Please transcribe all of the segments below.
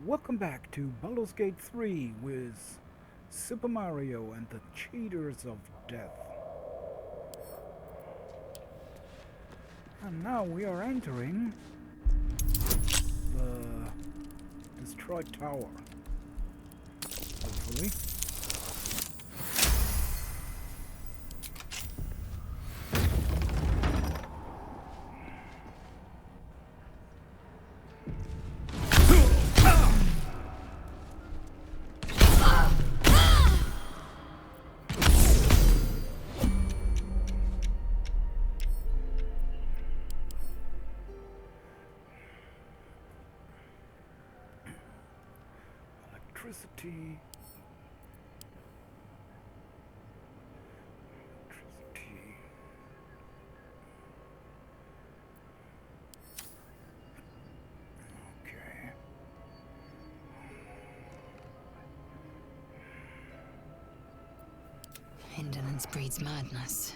Welcome back to Baldur's Gate 3 with Super Mario and the Cheaters of Death. And now we are entering the destroyed tower. Hopefully. Electricity. Okay. Indolence breeds madness.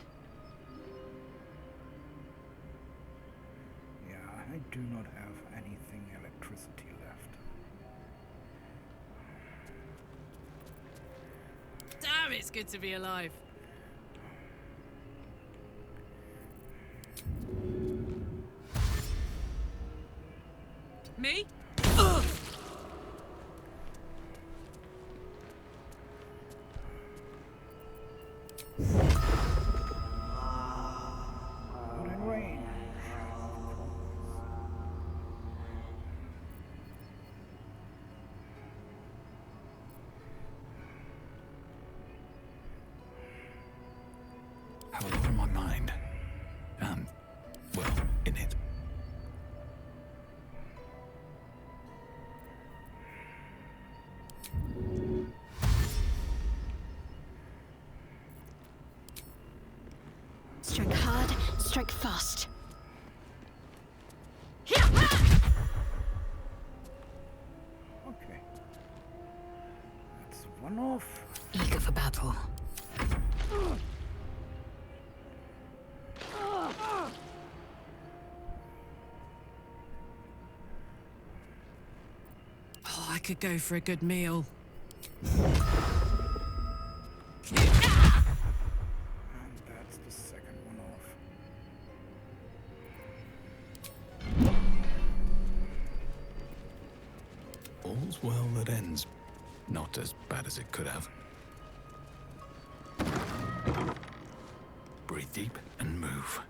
Yeah, I do not have anything electricity left. Damn, it's good to be alive. Me? Ugh. Not in rain. Have a lot on my mind. Well, in it. Strike hard, strike fast. Okay. That's one off. Eager for battle. Oh, I could go for a good meal. And that's the second one off. All's well that ends. Not as bad as it could have. Breathe deep and move.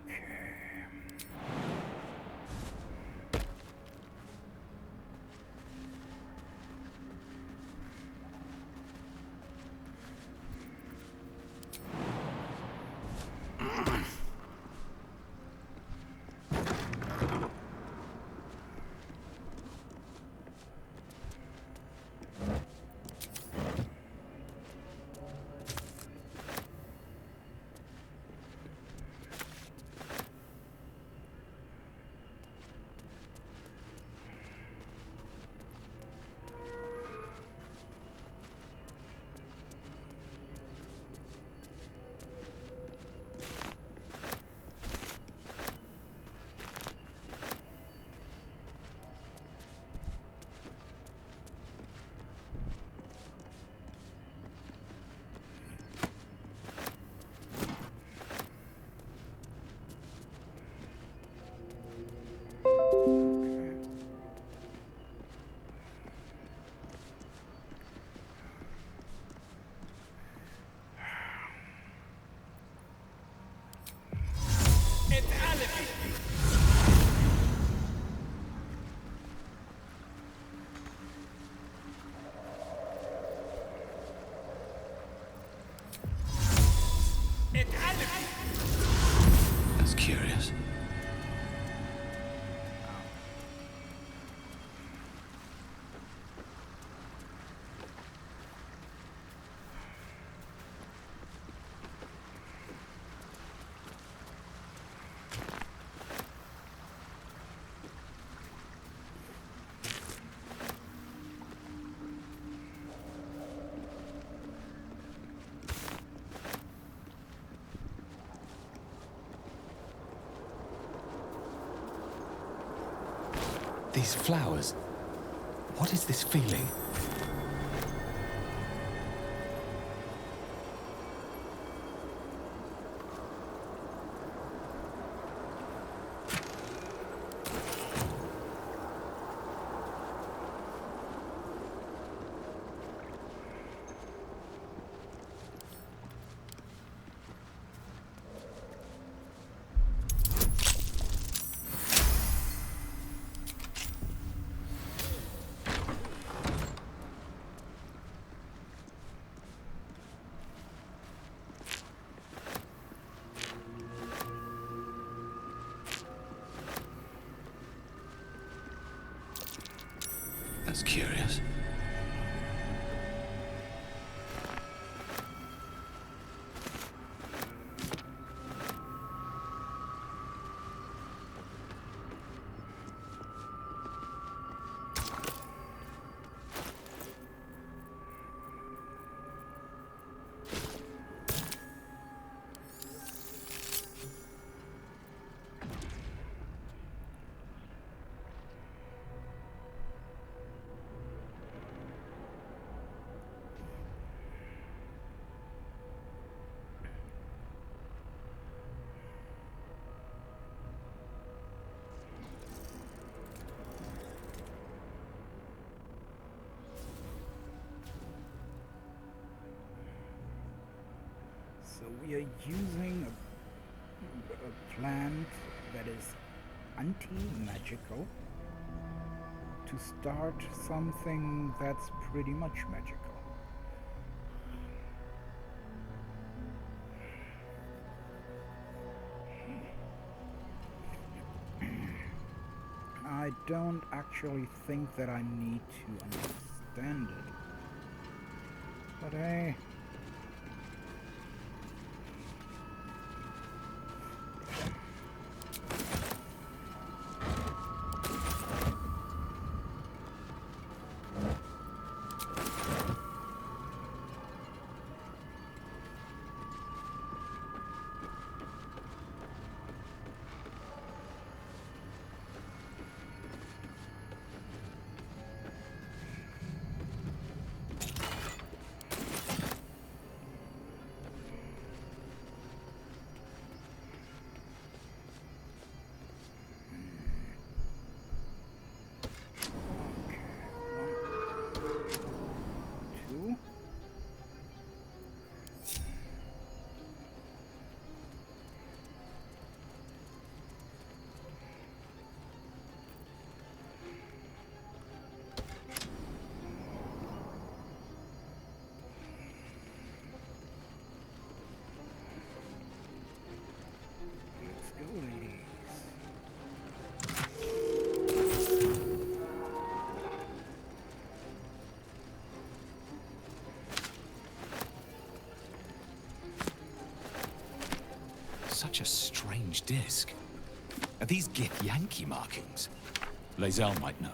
Okay. These flowers. What is this feeling? That's curious. So we are using a plant that is anti-magical to start something that's pretty much magical. I don't actually think that I need to understand it. But hey... Such a strange disc. Are these Gith Yankee markings? Lae'zel might know.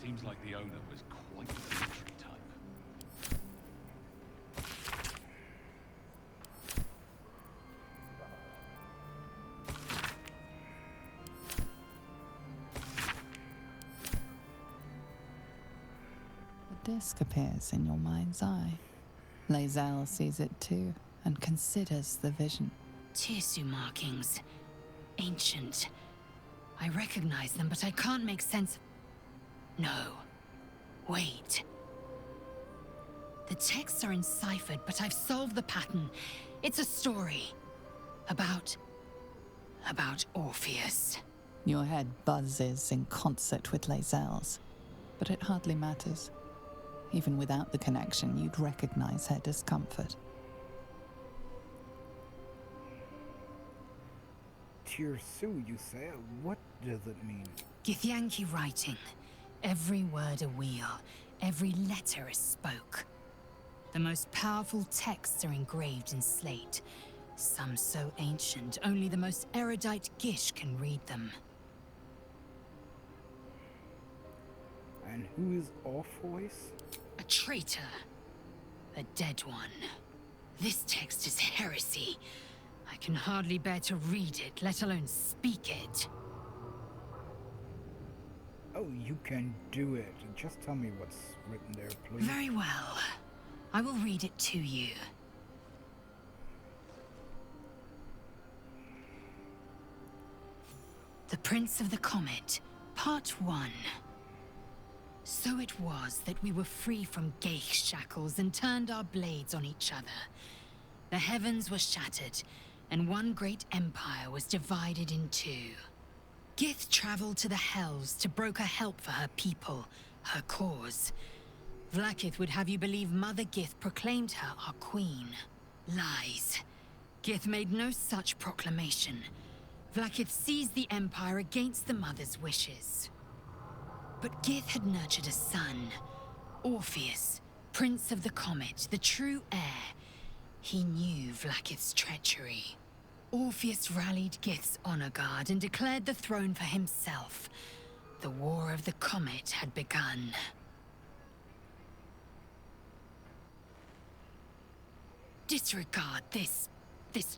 Seems like the owner was quite the military type. The disc appears in your mind's eye. Lae'zel sees it too, and considers the vision. Tissue markings. Ancient. I recognize them, but I can't make sense. No. Wait. The texts are enciphered, but I've solved the pattern. It's a story. About Orpheus. Your head buzzes in concert with Lae'zel's, but it hardly matters. Even without the connection, you'd recognize her discomfort. Tirsu, you say? What does it mean? Githyanki writing. Every word a wheel, every letter a spoke. The most powerful texts are engraved in slate. Some so ancient, only the most erudite Gish can read them. And who is Orpheus? A traitor. A dead one. This text is heresy. I can hardly bear to read it, let alone speak it. Oh, you can do it. Just tell me what's written there, please. Very well. I will read it to you. The Prince of the Comet, Part 1. So it was that we were free from Geich shackles and turned our blades on each other. The heavens were shattered, and one great empire was divided in two. Gith traveled to the Hells to broker help for her people, her cause. Vlaakith would have you believe Mother Gith proclaimed her our queen. Lies. Gith made no such proclamation. Vlaakith seized the Empire against the Mother's wishes. But Gith had nurtured a son, Orpheus, Prince of the Comet, the true heir. He knew Vlaakith's treachery. Orpheus rallied Gith's honor guard and declared the throne for himself. The War of the Comet had begun. Disregard this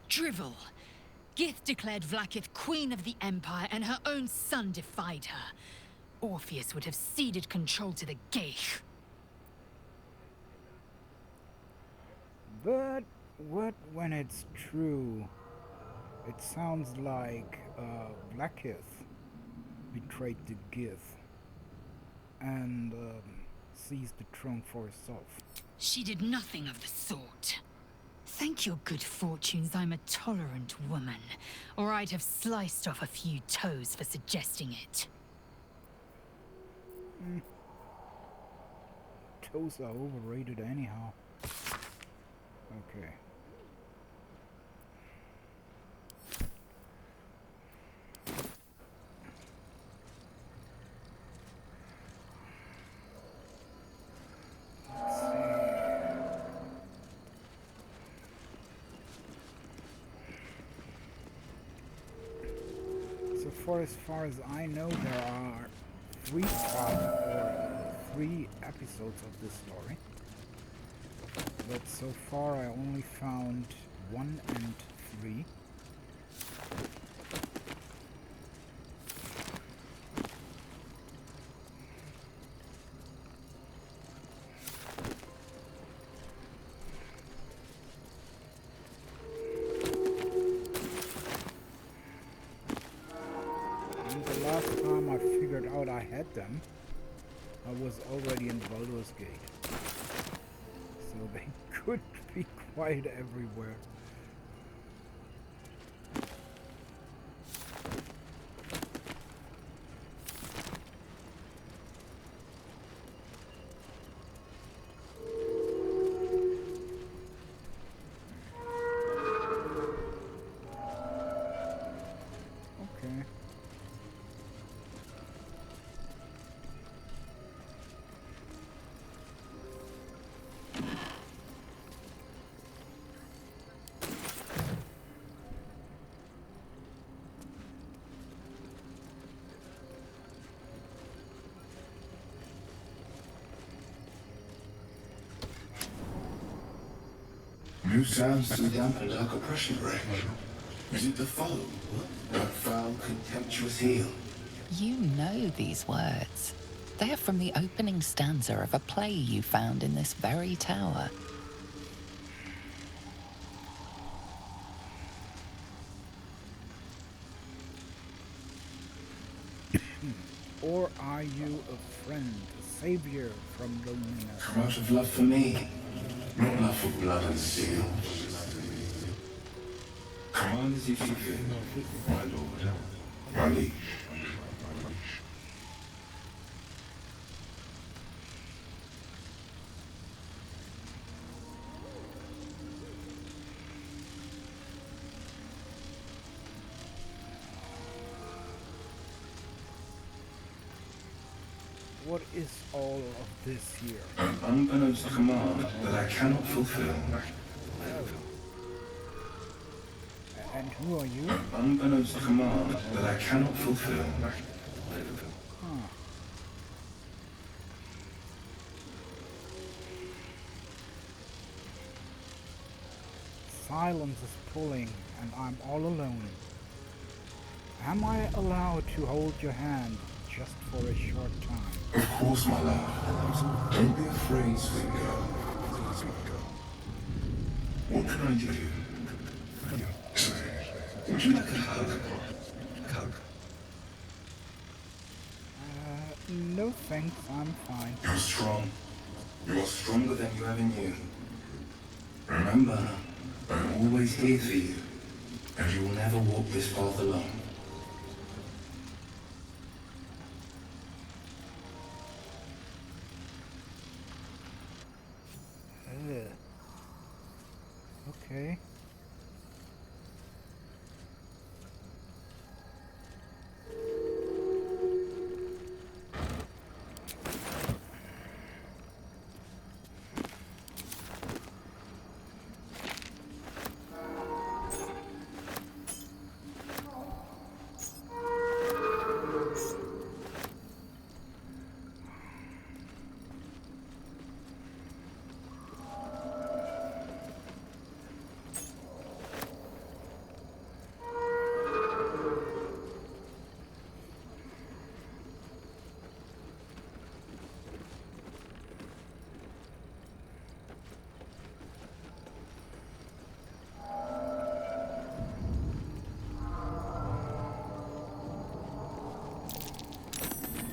drivel. Gith declared Vlaakith queen of the Empire, and her own son defied her. Orpheus would have ceded control to the Geich. But what when it's true? It sounds like Vlaakith betrayed the Gith and seized the throne for herself. She did nothing of the sort. Thank your good fortunes I'm a tolerant woman, or I'd have sliced off a few toes for suggesting it. Toes are overrated anyhow. Okay. Let's see. So as far as I know, there are three episodes of this story. But so far I only found 1 and 3. And the last time I figured out I had them, I was already in Baldur's Gate. So they could be quite everywhere. Okay. New sounds to dampen dark oppression range. Is it the foe? That foul, contemptuous heel? You know these words. They're from the opening stanza of a play you found in this very tower. Or are you a friend, savior from loneliness. From out of love for me, not love for blood and steel. Command as you see fit, my lord, my liege. What is all of this here? An unbeknownst command that I cannot fulfill. And who are you? An unbeknownst command that I cannot fulfill. Huh. Silence is pulling, and I'm all alone. Am I allowed to hold your hand just for a short time? Of course, my love. Don't be afraid, sweet girl. What can I do? Would you like a hug? No thanks, I'm fine. You're strong. You are stronger than you ever knew. Remember, I'm always here for you, and you will never walk this path alone. Okay.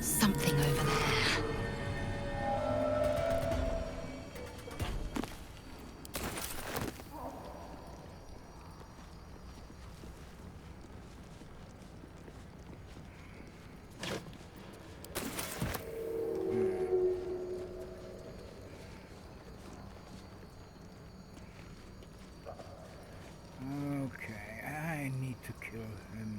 Something over there. Okay, I need to kill him.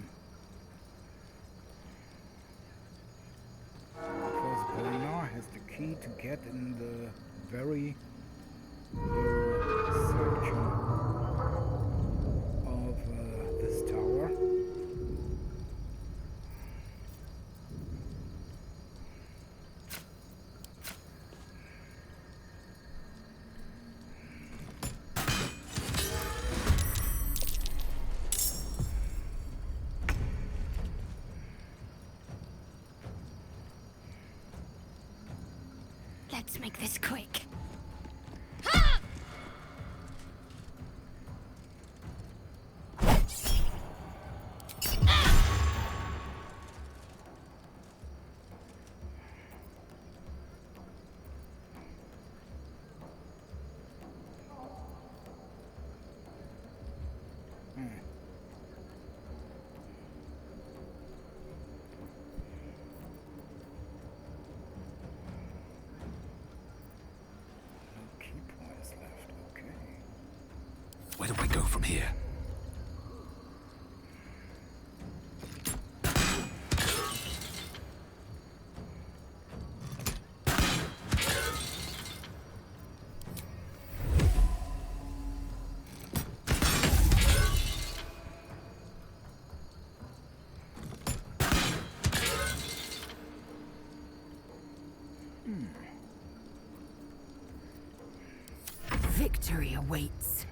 Because Baldurs has the key to get in the very low section of this tower. Let's make this quick. Where do I go from here? Victory awaits.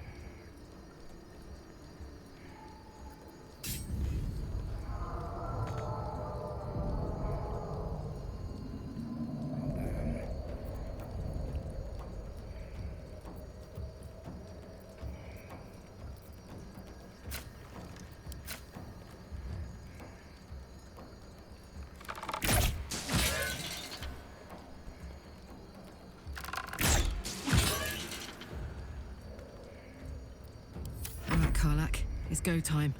Karlak. It's go time.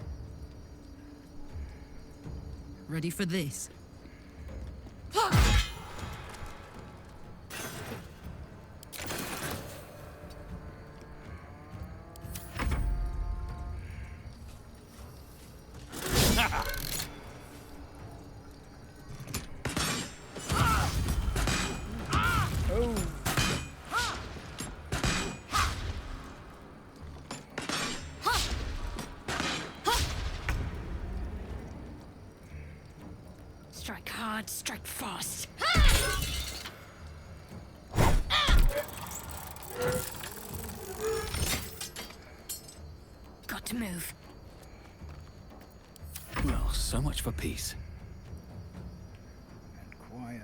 Ready for this? Strike hard, strike fast. Got to move. Well, so much for peace. And quiet.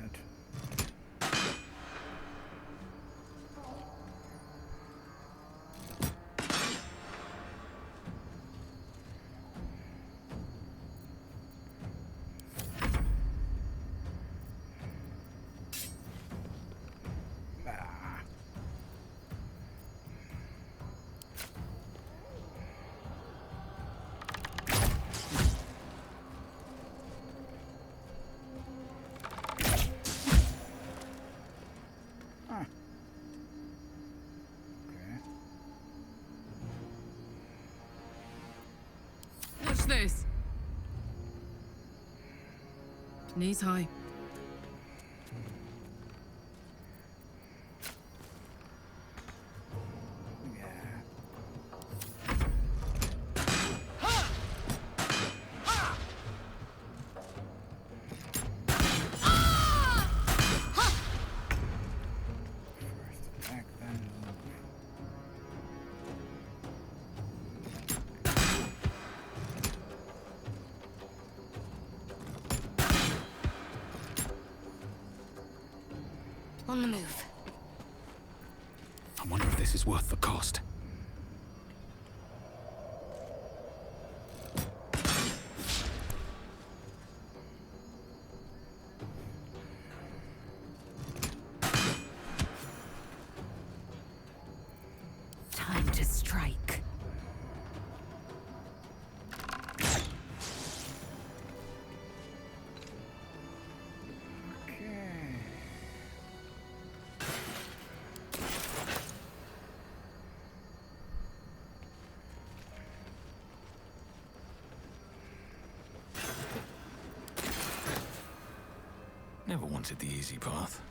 Ah. Huh. Okay. Watch this. Knees high. Yeah. First attack, then move. On the move. I wonder if this is worth the cost. Time to strike. Okay. Never wanted the easy path.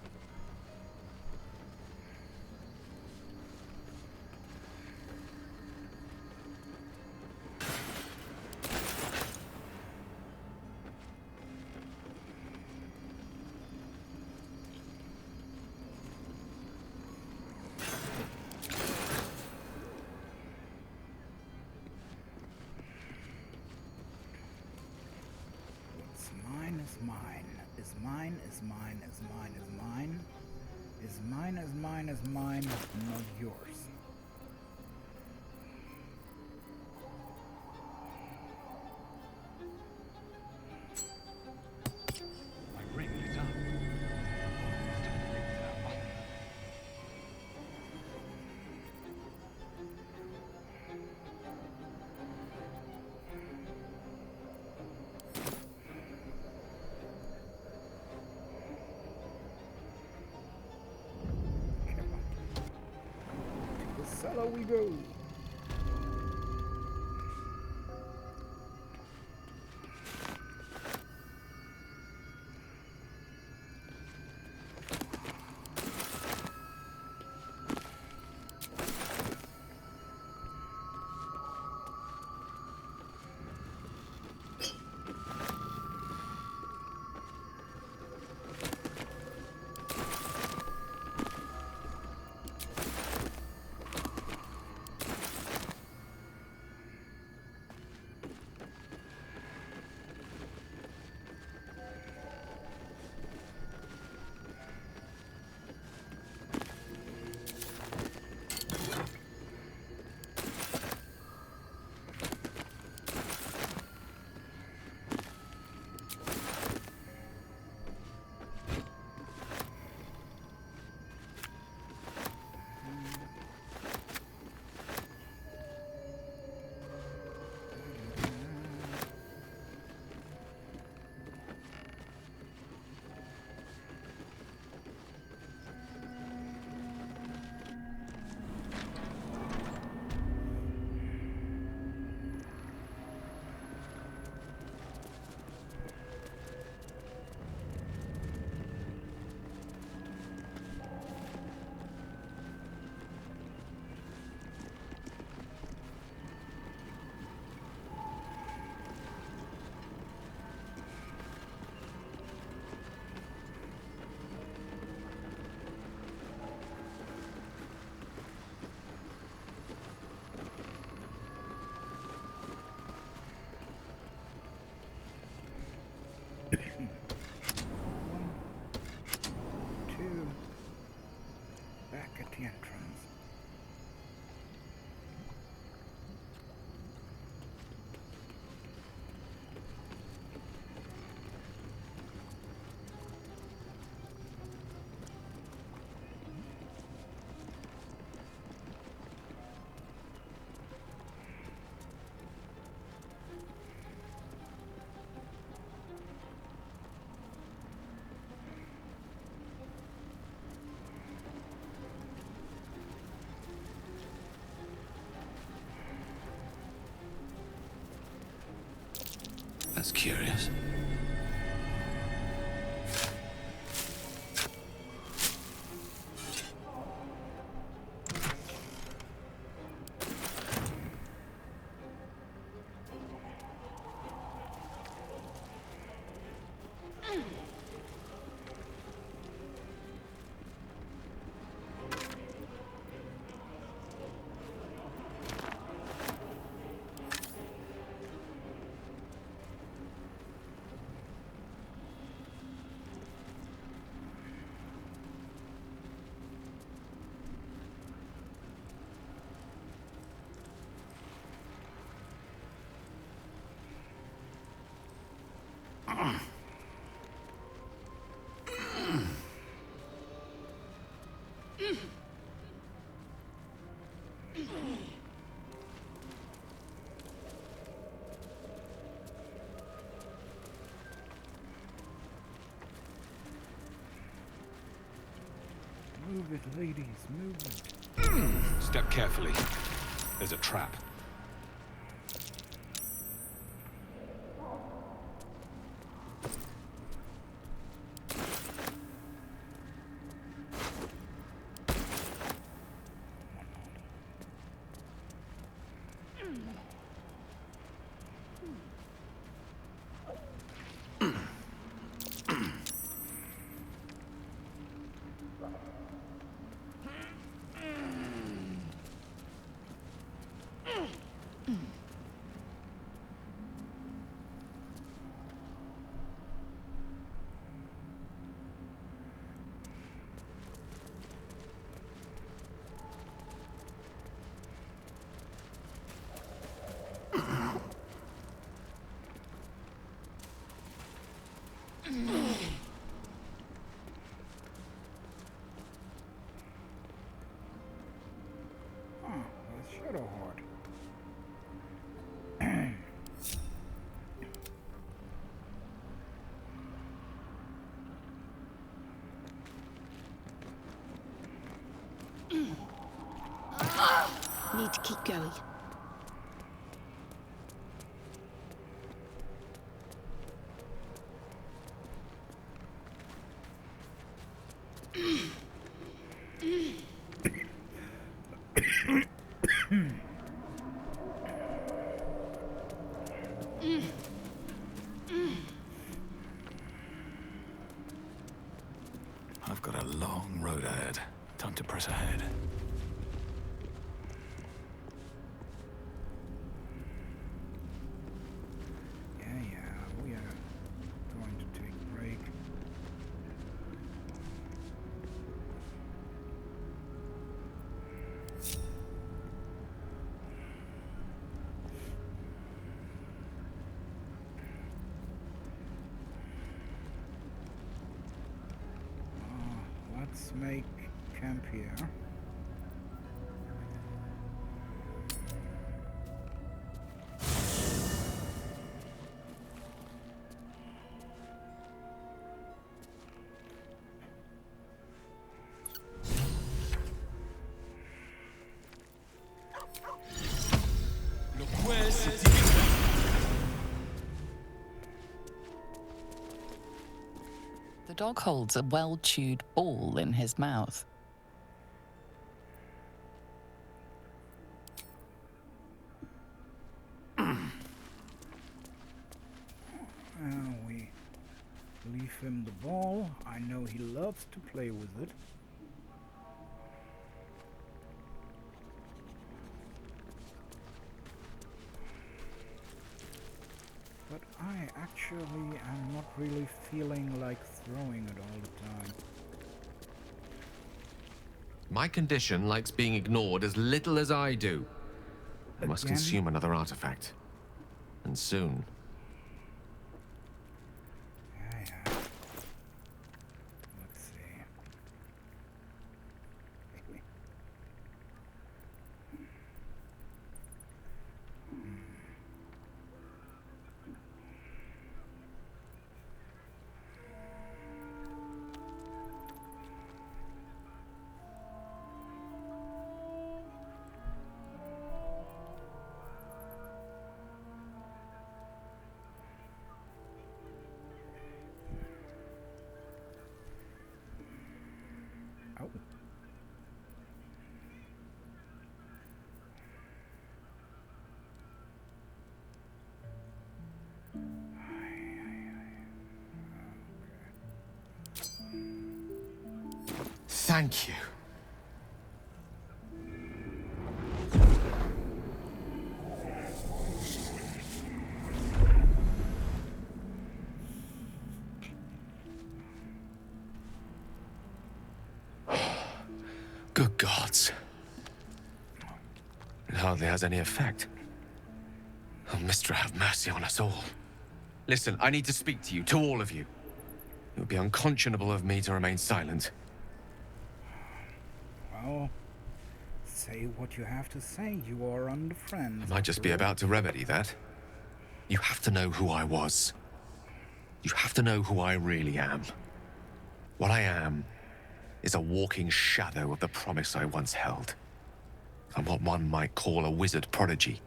What's mine is mine. Is mine is mine is mine is mine. Is mine is mine is mine, not yours. My ring lit up. Must have clicked that button. Come on. To the cellar we go. at the entrance. That's curious. Move it, ladies, move it. Step carefully. There's a trap. Shadow Horde. Need to keep going. I've got a long road ahead. Time to press ahead. Yeah, we are going to take a break. Let's make camp here. The dog holds a well-chewed ball in his mouth. We leave him the ball. I know he loves to play with it. But I actually am not really feeling like throwing it all the time. My condition likes being ignored as little as I do. I must Again? consume another artifact. And soon. Yeah. Let's see. Oh. Thank you. Good gods. It hardly has any effect. Oh, Mistra, have mercy on us all. Listen, I need to speak to you, to all of you. It would be unconscionable of me to remain silent. Well, say what you have to say. You are under friends. I might just be about to remedy that. You have to know who I was. You have to know who I really am. What I am is a walking shadow of the promise I once held. I'm what one might call a wizard prodigy.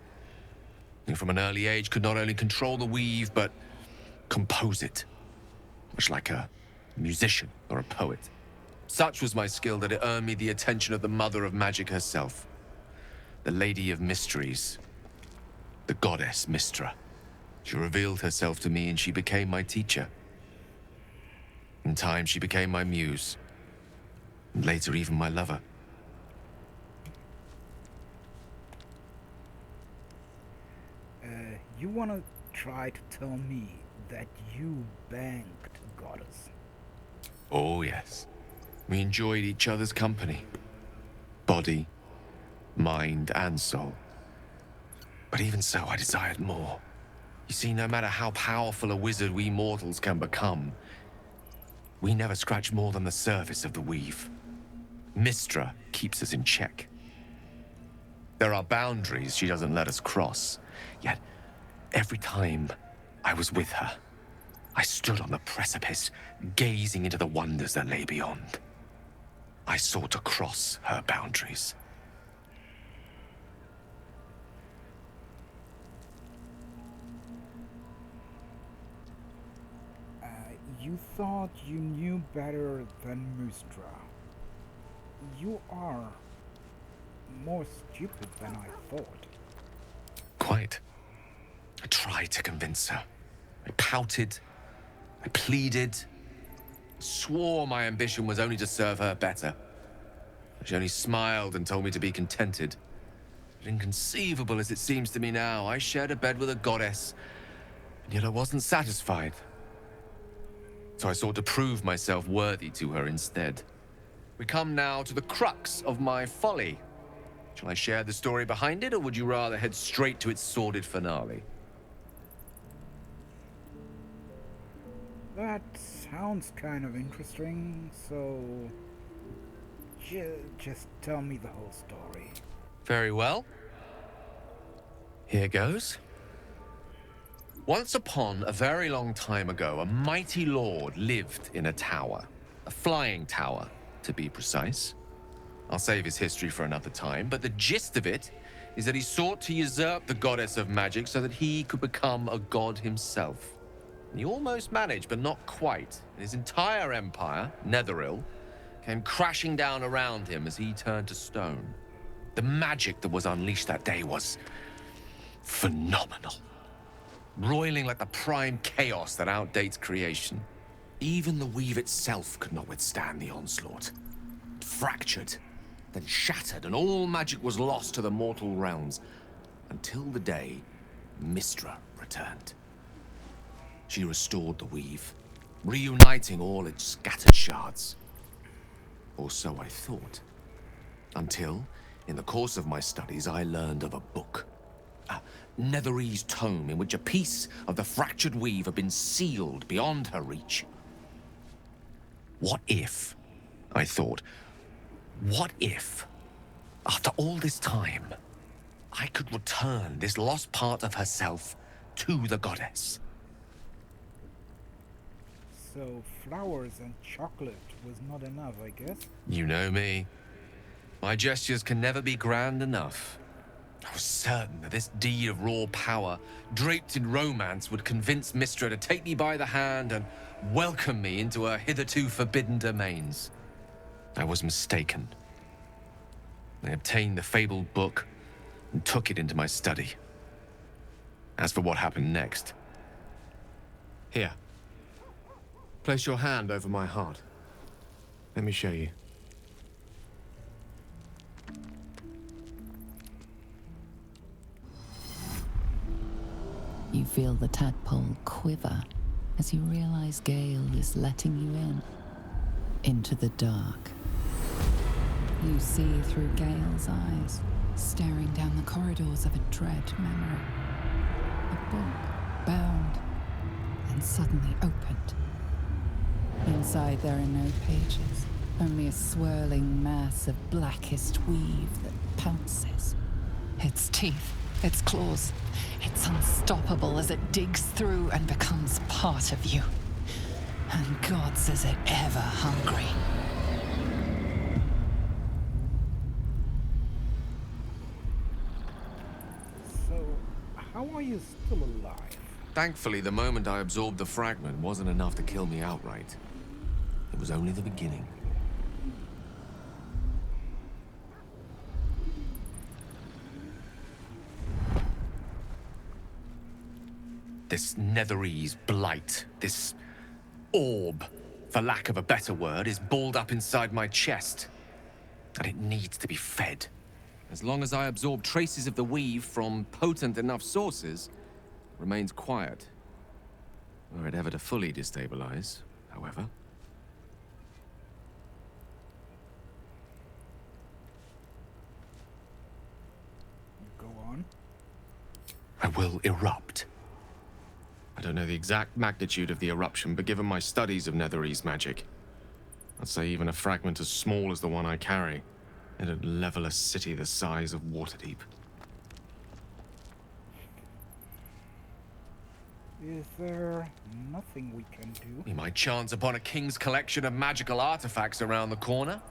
Who from an early age could not only control the weave, but compose it. Much like a musician or a poet. Such was my skill that it earned me the attention of the mother of magic herself. The Lady of Mysteries. The goddess Mistra. She revealed herself to me and she became my teacher. In time, she became my muse. And later, even my lover. You want to try to tell me that you banged a goddess? Oh, yes. We enjoyed each other's company. Body, mind, and soul. But even so, I desired more. You see, no matter how powerful a wizard we mortals can become, we never scratch more than the surface of the weave. Mistra keeps us in check. There are boundaries she doesn't let us cross, yet every time I was with her, I stood on the precipice, gazing into the wonders that lay beyond. I sought to cross her boundaries. You thought you knew better than Mistra. You are more stupid than I thought. Quite. I tried to convince her. I pouted. I pleaded. Swore my ambition was only to serve her better. She only smiled and told me to be contented. But inconceivable as it seems to me now, I shared a bed with a goddess, and yet I wasn't satisfied. So I sought to prove myself worthy to her instead. We come now to the crux of my folly. Shall I share the story behind it, or would you rather head straight to its sordid finale? That sounds kind of interesting, so just tell me the whole story. Very well. Here goes. Once upon a very long time ago, a mighty lord lived in a tower. A flying tower, to be precise. I'll save his history for another time, but the gist of it is that he sought to usurp the goddess of magic so that he could become a god himself. And he almost managed, but not quite. And his entire empire, Netheril, came crashing down around him as he turned to stone. The magic that was unleashed that day was phenomenal. Roiling like the prime chaos that outdates creation. Even the weave itself could not withstand the onslaught. It fractured, then shattered, and all magic was lost to the mortal realms, until the day Mistra returned. She restored the weave, reuniting all its scattered shards. Or so I thought. Until, in the course of my studies, I learned of a book. A Netherese tome in which a piece of the fractured weave had been sealed beyond her reach. What if, I thought, what if, after all this time, I could return this lost part of herself to the goddess? So flowers and chocolate was not enough, I guess. You know me. My gestures can never be grand enough. I was certain that this deed of raw power, draped in romance, would convince Mistra to take me by the hand and welcome me into her hitherto forbidden domains. I was mistaken. I obtained the fabled book and took it into my study. As for what happened next... Here. Place your hand over my heart. Let me show you. You feel the tadpole quiver as you realize Gale is letting you in. Into the dark. You see through Gale's eyes, staring down the corridors of a dread memory. A book, bound, and suddenly opened. Inside there are no pages, only a swirling mass of blackest weave that pounces. Its teeth, its claws, it's unstoppable as it digs through and becomes part of you. And God says it ever hungry. So, how are you still alive? Thankfully, the moment I absorbed the fragment wasn't enough to kill me outright. It was only the beginning. This Netherese blight, this orb, for lack of a better word, is balled up inside my chest. And it needs to be fed. As long as I absorb traces of the weave from potent enough sources, it remains quiet. Were it ever to fully destabilize, however. Go on. I will erupt. I don't know the exact magnitude of the eruption, but given my studies of Netherese magic, I'd say even a fragment as small as the one I carry, it'd level a city the size of Waterdeep. Is there nothing we can do? We might chance upon a king's collection of magical artifacts around the corner.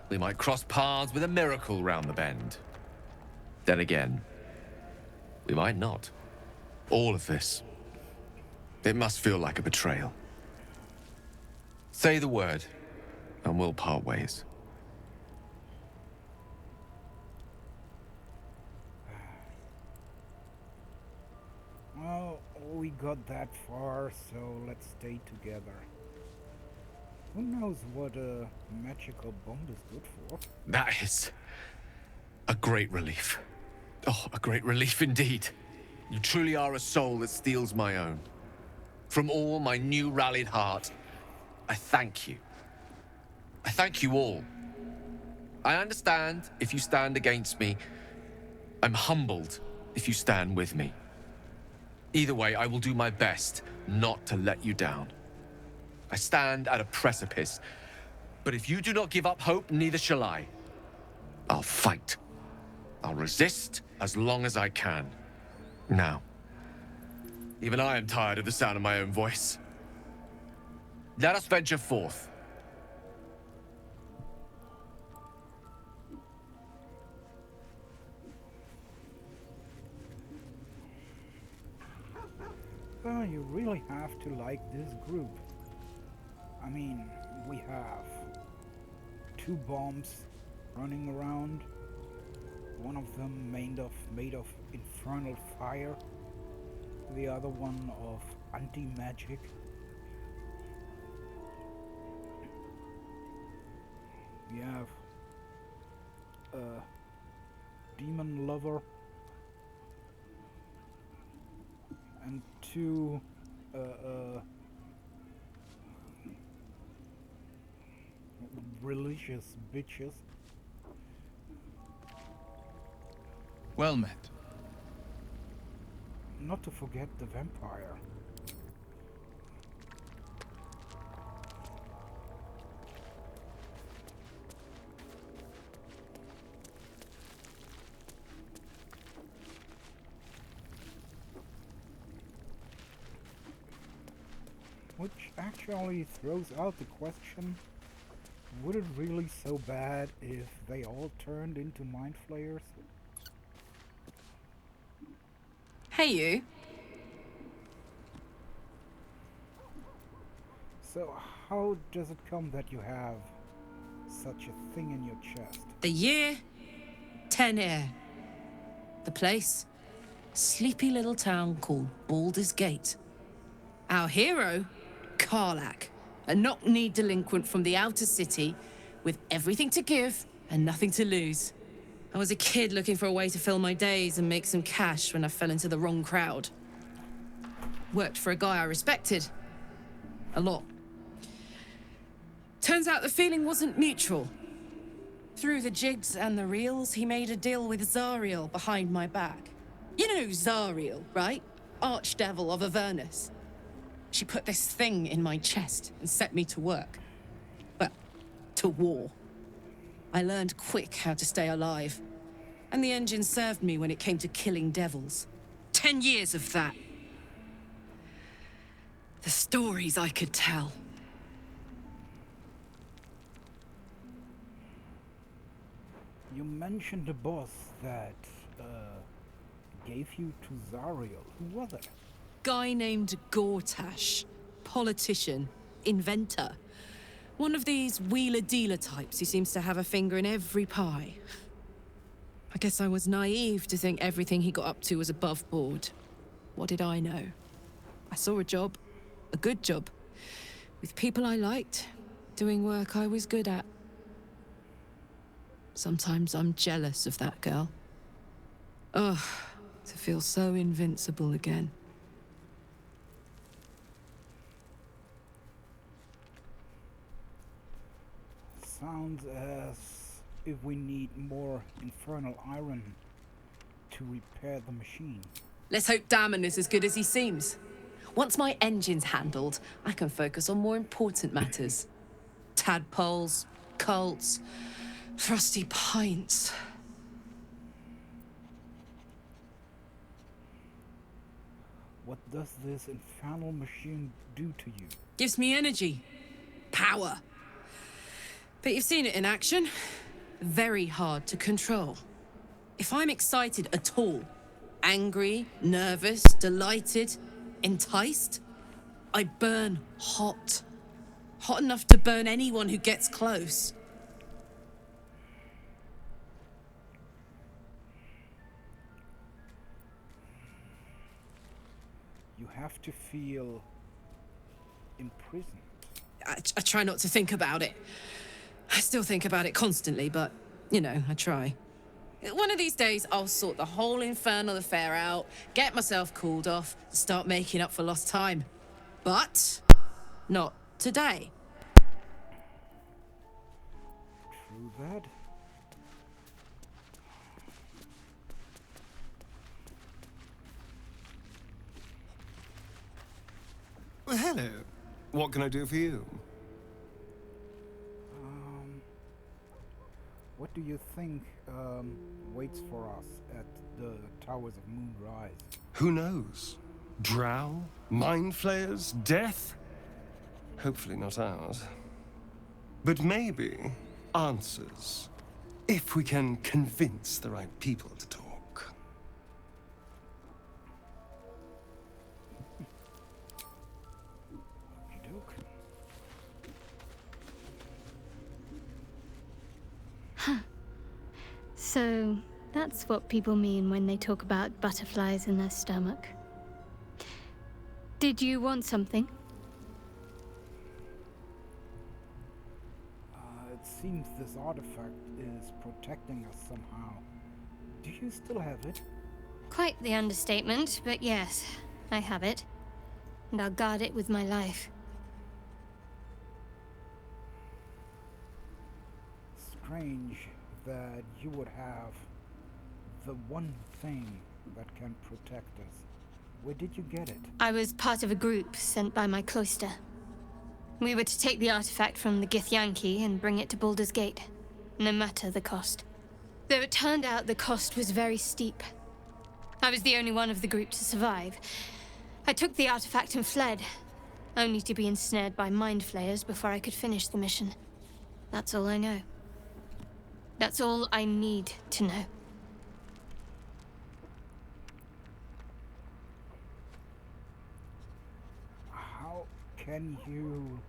We might cross paths with a miracle round the bend. Then again, we might not. All of this. It must feel like a betrayal. Say the word, and we'll part ways. Well, we got that far, so let's stay together. Who knows what a magical bomb is good for? That is a great relief. Oh, a great relief indeed. You truly are a soul that steals my own. From all my new rallied heart, I thank you. I thank you all. I understand if you stand against me. I'm humbled if you stand with me. Either way, I will do my best not to let you down. I stand at a precipice, but if you do not give up hope, neither shall I. I'll fight. I'll resist as long as I can. Now, even I am tired of the sound of my own voice. Let us venture forth. Well, you really have to like this group. I mean, we have 2 bombs running around. One of them made of infernal fire. The other one of anti-magic. We have a demon lover and 2 religious bitches. Well met. Not to forget the vampire. Which actually throws out the question, would it really so bad if they all turned into mind flayers? Hey, you. So how does it come that you have such a thing in your chest? The year, 10 air. The place, sleepy little town called Baldurs Gate. Our hero, Karlach, a knock-knee delinquent from the outer city with everything to give and nothing to lose. I was a kid looking for a way to fill my days and make some cash when I fell into the wrong crowd. Worked for a guy I respected. A lot. Turns out the feeling wasn't mutual. Through the jigs and the reels, he made a deal with Zariel behind my back. You know Zariel, right? Archdevil of Avernus. She put this thing in my chest and set me to work. Well, to war. I learned quick how to stay alive. And the engine served me when it came to killing devils. 10 years of that. The stories I could tell. You mentioned a boss that gave you to Zariel. Who was it? Guy named Gortash. Politician. Inventor. One of these wheeler-dealer types who seems to have a finger in every pie. I guess I was naive to think everything he got up to was above board. What did I know? I saw a job. A good job. With people I liked. Doing work I was good at. Sometimes I'm jealous of that girl. Ugh, to feel so invincible again. Sounds as if we need more infernal iron to repair the machine. Let's hope Damon is as good as he seems. Once my engine's handled, I can focus on more important matters. Tadpoles, cults, frosty pints. What does this infernal machine do to you? Gives me energy. Power. But you've seen it in action. Very hard to control. If I'm excited at all, angry, nervous, delighted, enticed, I burn hot. Hot enough to burn anyone who gets close. You have to feel imprisoned. I try not to think about it. I still think about it constantly, but, you know, I try. One of these days, I'll sort the whole infernal affair out, get myself cooled off, start making up for lost time. But not today. True that. Well, hello. What can I do for you? What do you think waits for us at the Towers of Moonrise? Who knows? Drow? Mind flayers? Death? Hopefully not ours. But maybe answers. If we can convince the right people to talk. Okey-doke. So, that's what people mean when they talk about butterflies in their stomach. Did you want something? It seems this artifact is protecting us somehow. Do you still have it? Quite the understatement, but yes, I have it. And I'll guard it with my life. Strange that you would have the one thing that can protect us. Where did you get it? I was part of a group sent by my cloister. We were to take the artifact from the Githyanki and bring it to Baldur's Gate, no matter the cost. Though it turned out the cost was very steep. I was the only one of the group to survive. I took the artifact and fled, only to be ensnared by mind flayers before I could finish the mission. That's all I know. That's all I need to know. How can you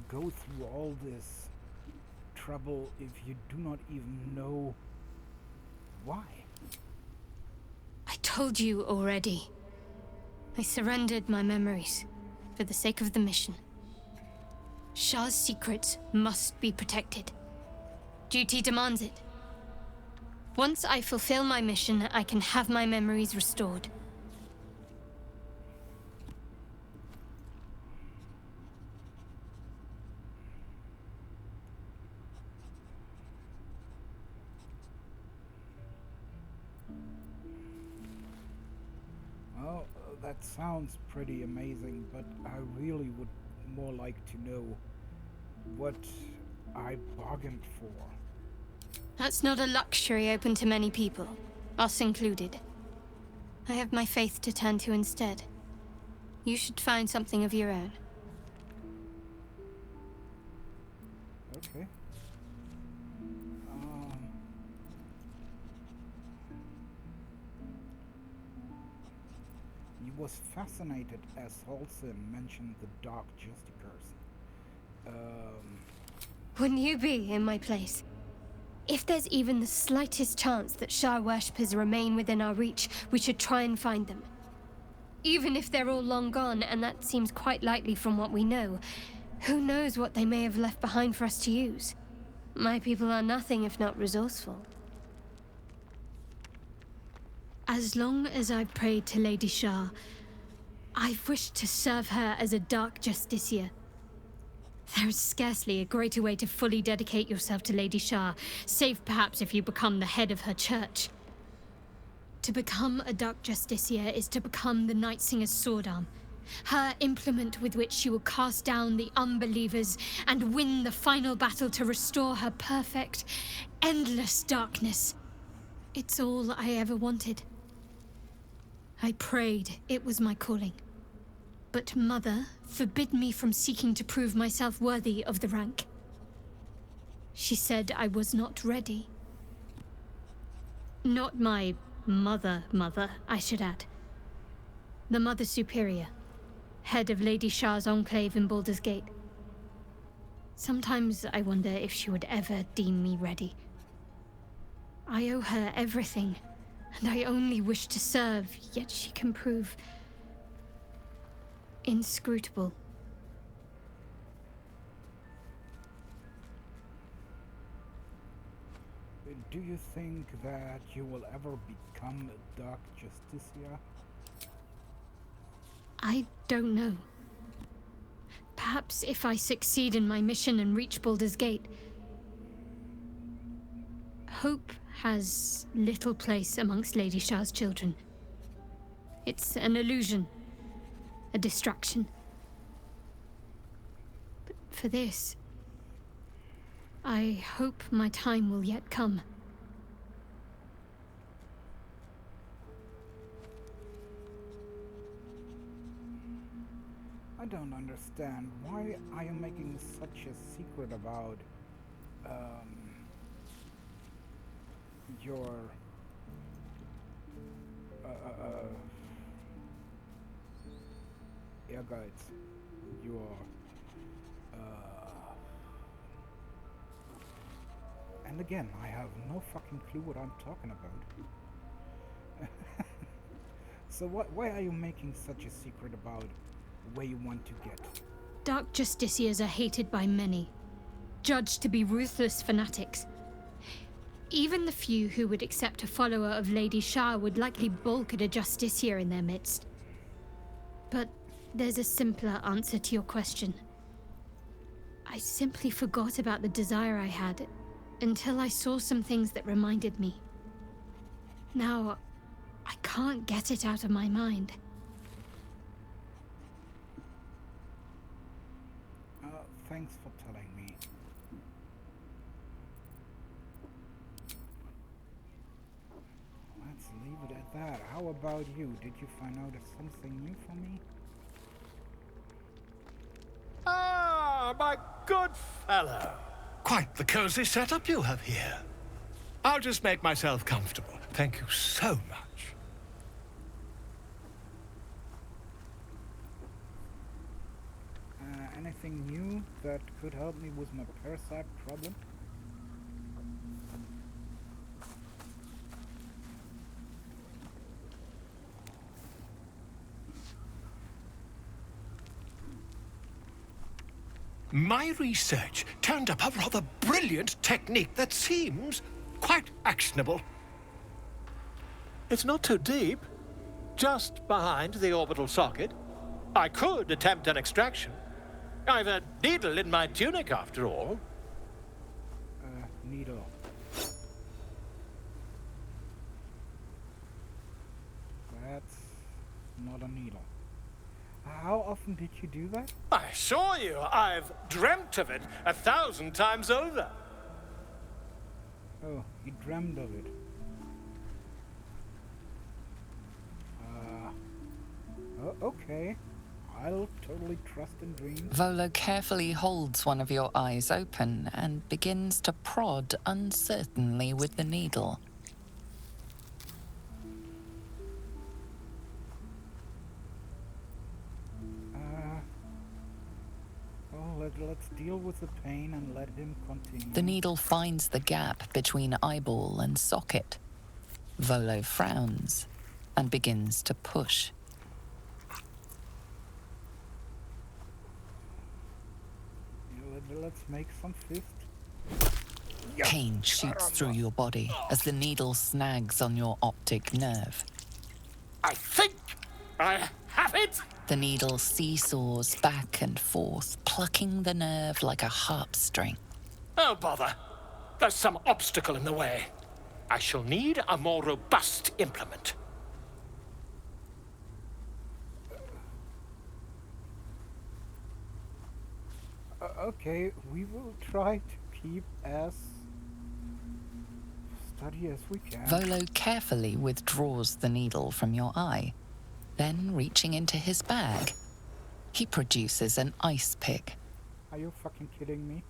go through all this trouble if you do not even know why? I told you already. I surrendered my memories for the sake of the mission. Shah's secrets must be protected. Duty demands it. Once I fulfill my mission, I can have my memories restored. Well, that sounds pretty amazing, but I really would more like to know what I bargained for. That's not a luxury open to many people, us included. I have my faith to turn to instead. You should find something of your own. Okay. He was fascinated as Halsin mentioned the Dark Justicers. Wouldn't you be in my place? If there's even the slightest chance that Shah worshippers remain within our reach, we should try and find them. Even if they're all long gone, and that seems quite likely from what we know, who knows what they may have left behind for us to use? My people are nothing if not resourceful. As long as I've prayed to Lady Shah, I've wished to serve her as a Dark Justiciar. There is scarcely a greater way to fully dedicate yourself to Lady Shah, save perhaps if you become the head of her church. To become a Dark Justiciar is to become the Night Singer's sword arm, her implement with which she will cast down the unbelievers and win the final battle to restore her perfect, endless darkness. It's all I ever wanted. I prayed it was my calling. But Mother forbid me from seeking to prove myself worthy of the rank. She said I was not ready. Not my mother, I should add. The Mother Superior, head of Lady Shah's enclave in Baldur's Gate. Sometimes I wonder if she would ever deem me ready. I owe her everything, and I only wish to serve, yet she can prove inscrutable. Do you think that you will ever become a Dark Justiciar? I don't know. Perhaps if I succeed in my mission and reach Baldur's Gate. Hope has little place amongst Lady Shah's children. It's an illusion, a distraction. But for this, I hope my time will yet come. I don't understand. Why are you making such a secret about your air guides, your and again, I have no fucking clue what I'm talking about. So why are you making such a secret about where you want to get? Dark Justiciars are hated by many, judged to be ruthless fanatics. Even the few who would accept a follower of Lady Shah would likely balk at a Justiciar in their midst. But there's a simpler answer to your question. I simply forgot about the desire I had until I saw some things that reminded me. Now, I can't get it out of my mind. Thanks for telling me. Let's leave it at that. How about you? Did you find out something new for me? Ah, my good fellow. Quite the cozy setup you have here. I'll just make myself comfortable. Thank you so much. Anything new that could help me with my parasite problem? My research turned up a rather brilliant technique that seems quite actionable. It's not too deep, just behind the orbital socket. I could attempt an extraction. I've a needle in my tunic, after all. Needle. That's not a needle. How often did you do that? I assure you, I've dreamt of it 1,000 times over. Oh, you dreamt of it. Okay. I'll totally trust in dreams. Volo carefully holds one of your eyes open and begins to prod uncertainly with the needle. Well, let's deal with the pain and let him continue. The needle finds the gap between eyeball and socket. Volo frowns and begins to push. Let's make some fist. Pain shoots through your body as the needle snags on your optic nerve. I think I have it! The needle seesaws back and forth, plucking the nerve like a harp string. Oh, bother. There's some obstacle in the way. I shall need a more robust implement. Okay, we will try to keep as steady as we can. Volo carefully withdraws the needle from your eye. Then, reaching into his bag, he produces an ice pick. Are you fucking kidding me?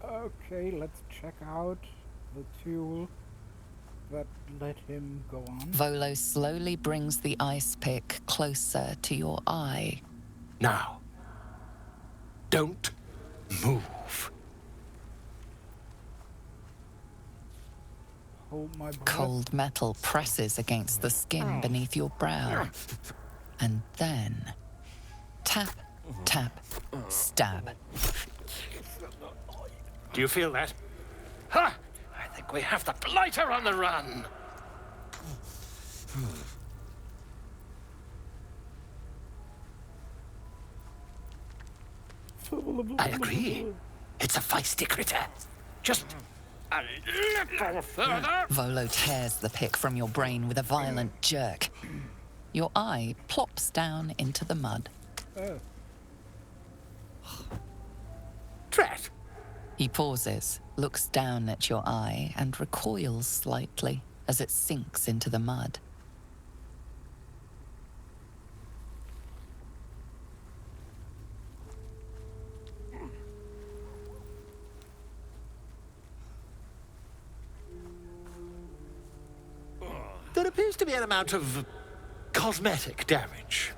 Okay, let's check out the tool that let him go on. Volo slowly brings the ice pick closer to your eye. Now, don't move. Hold my breath. Cold metal presses against the skin beneath your brow. And then, tap, tap, stab. Do you feel that? Ha! I think we have the blighter on the run. I agree. It's a feisty critter. Just a little further. Volo tears the pick from your brain with a violent jerk. Your eye plops down into the mud. Drat. He pauses, looks down at your eye, and recoils slightly as it sinks into the mud. There appears to be an amount of cosmetic damage.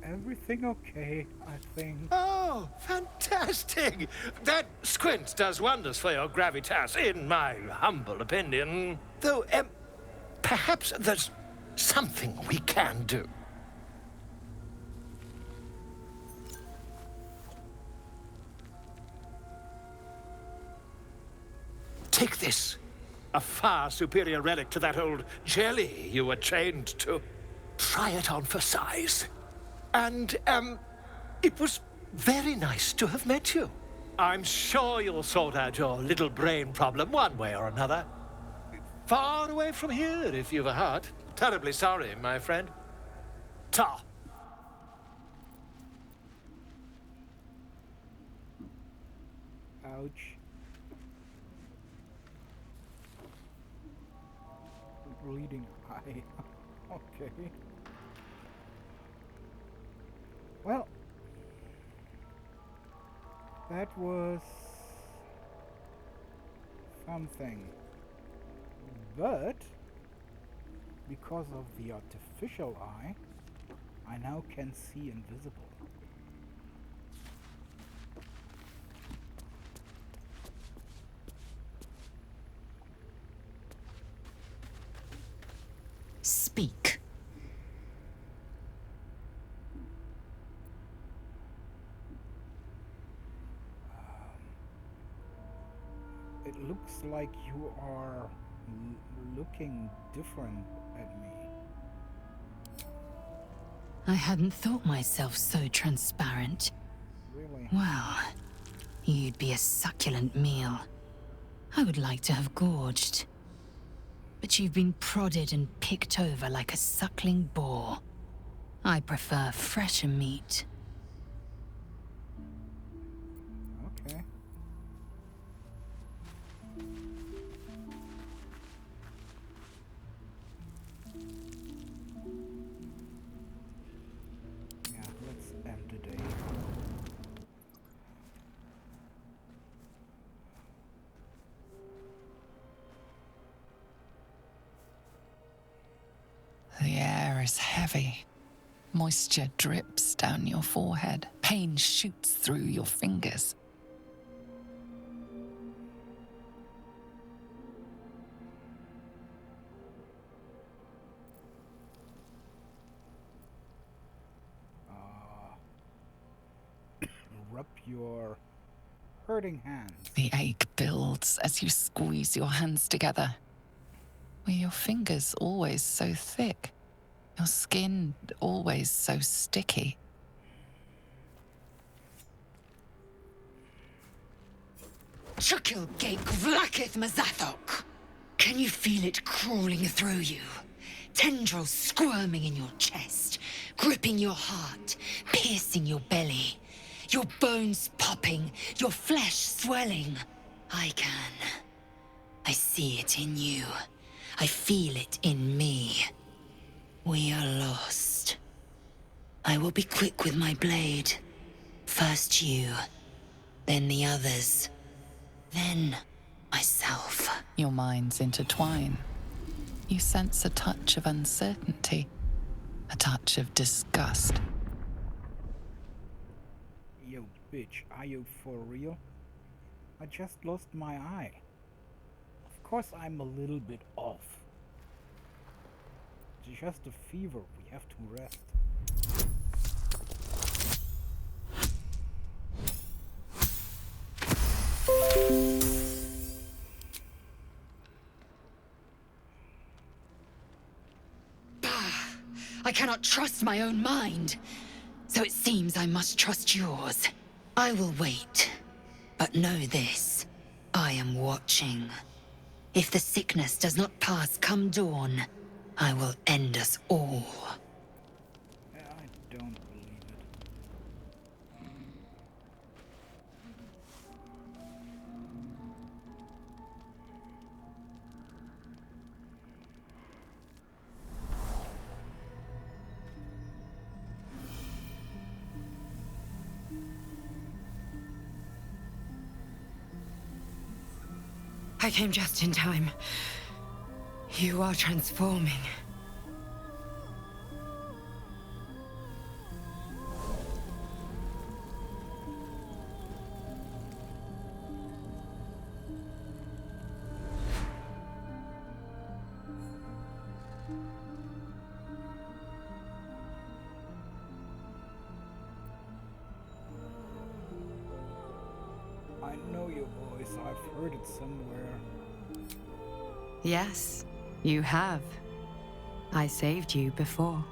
Everything okay, I think. Oh, fantastic! That squint does wonders for your gravitas, in my humble opinion. Though, perhaps there's something we can do. Take this. A far superior relic to that old jelly you were chained to. Try it on for size. And, it was very nice to have met you. I'm sure you'll sort out your little brain problem one way or another. Far away from here, if you've a heart. Terribly sorry, my friend. Ta. Ouch. Bleeding eye. Okay. Well, that was something. But because of the artificial eye, I now can see invisible. Speak. It looks like you are looking different at me. I hadn't thought myself so transparent. Really? Well, you'd be a succulent meal. I would like to have gorged. But you've been prodded and picked over like a suckling boar. I prefer fresher meat. Okay. Yeah, let's end the day. The air is heavy. Moisture drips down your forehead. Pain shoots through your fingers. Rub your hurting hands. The ache builds as you squeeze your hands together. Were your fingers always so thick? Your skin always so sticky? Chukil Gate Vlakith Mazathok! Can you feel it crawling through you? Tendrils squirming in your chest, gripping your heart, piercing your belly. Your bones popping, your flesh swelling. I can. I see it in you. I feel it in me. We are lost. I will be quick with my blade. First you, then the others, then myself. Your minds intertwine. You sense a touch of uncertainty, a touch of disgust. Yo, bitch, are you for real? I just lost my eye. Of course I'm a little bit off. It's just a fever, we have to rest. I cannot trust my own mind. So it seems I must trust yours. I will wait. But know this. I am watching. If the sickness does not pass come dawn, I will end us all. I don't believe it. I came just in time. You are transforming. I know your voice, I've heard it somewhere. Yes, you have. I saved you before.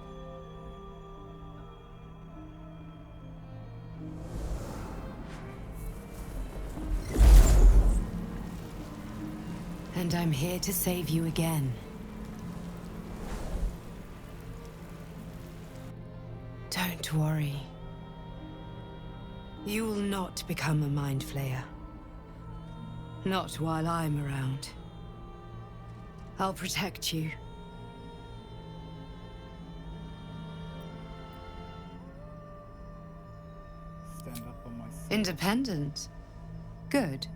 And I'm here to save you again. Don't worry. You will not become a Mind Flayer. Not while I'm around. I'll protect you. Stand up on myself. Independent. Good.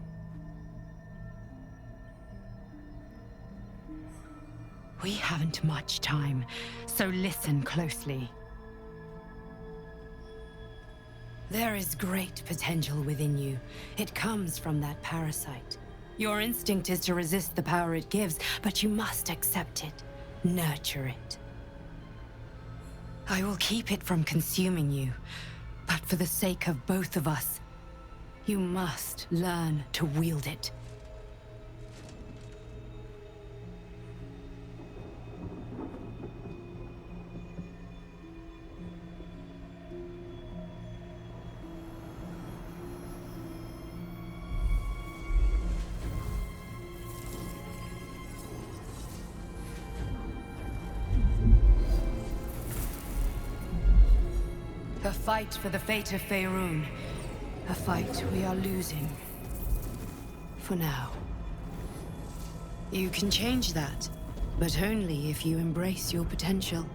We haven't much time, so listen closely. There is great potential within you. It comes from that parasite. Your instinct is to resist the power it gives, but you must accept it, nurture it. I will keep it from consuming you, but for the sake of both of us, you must learn to wield it. A fight for the fate of Faerun. A fight we are losing. For now. You can change that, but only if you embrace your potential.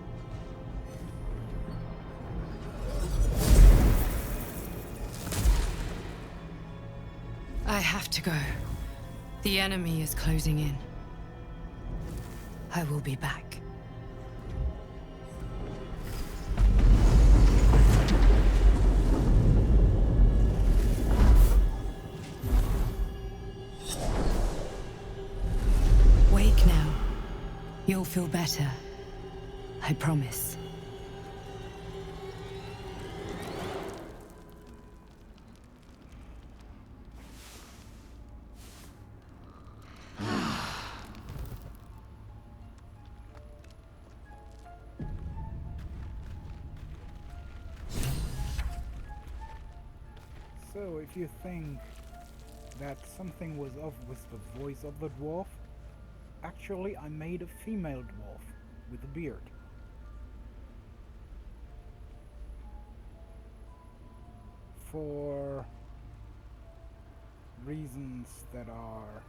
I have to go. The enemy is closing in. I will be back. Wake now. You'll feel better. I promise. So, if you think that something was off with the voice of the dwarf, actually I made a female dwarf with a beard. For reasons that are,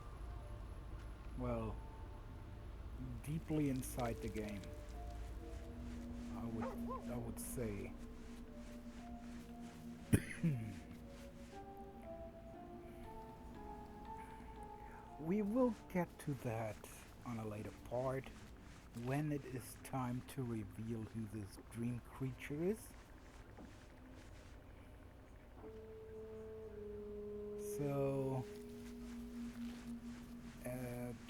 well, deeply inside the game, I would say. We will get to that on a later part, when it is time to reveal who this dream creature is. So,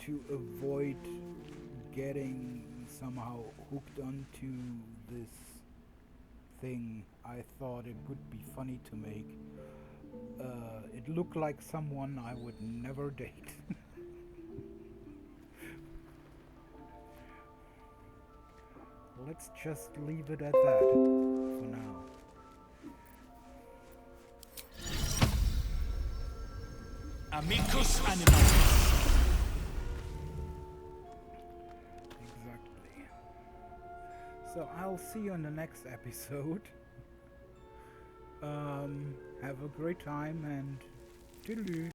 to avoid getting somehow hooked onto this thing, I thought it would be funny to make it look like someone I would never date. Let's just leave it at that for now. Amicus animalis. Exactly. So I'll see you in the next episode. Have a great time and toodaloo.